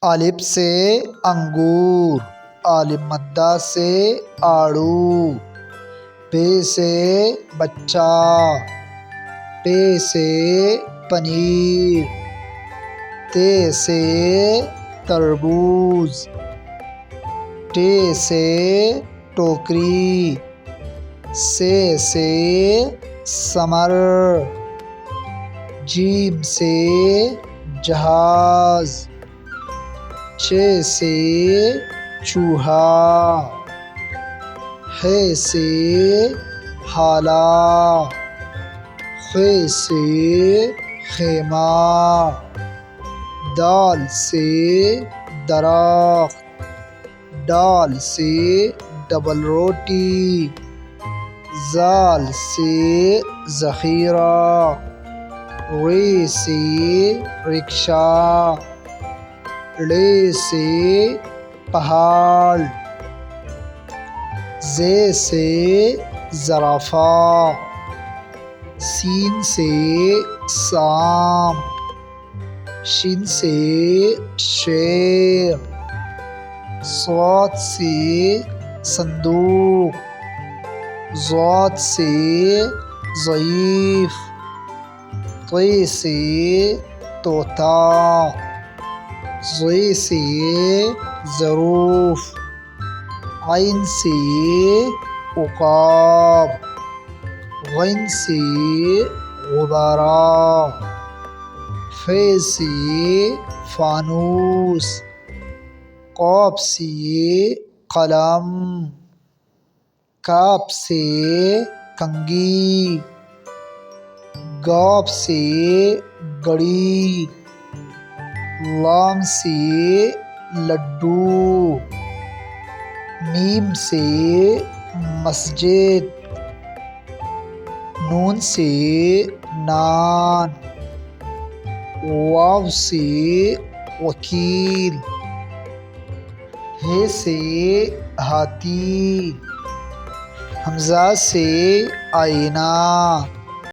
الف سے انگور، الف مدہ سے آڑو، پ سے بچہ، پ سے پنیر، ت سے تربوز، ٹ سے ٹوکری، س سے ثمر، ج سے جہاز، چ سے چوہا، ح سے ہالا، خ سے خیمہ، دال سے درخت، ڈال سے ڈبل روٹی، ذال سے ذخیرہ، ر سے رکشہ، ڑ سے پہاڑ، ز سے زرافہ، س سے سانپ، ش سے شیر، ص سے صندوق، ض سے ضعیف، ط سے طوطا، ظ سے ظروف، عین سے عقاب، غین سے غبارہ، ف سے فانوس، ق سے قلم، ک سے کنگھی، گ سے گڑی، ل سے لڈو، م سے مسجد، ن سے نان، و سے وکیل، ہ سے ہاتھی، ح سے آئینہ۔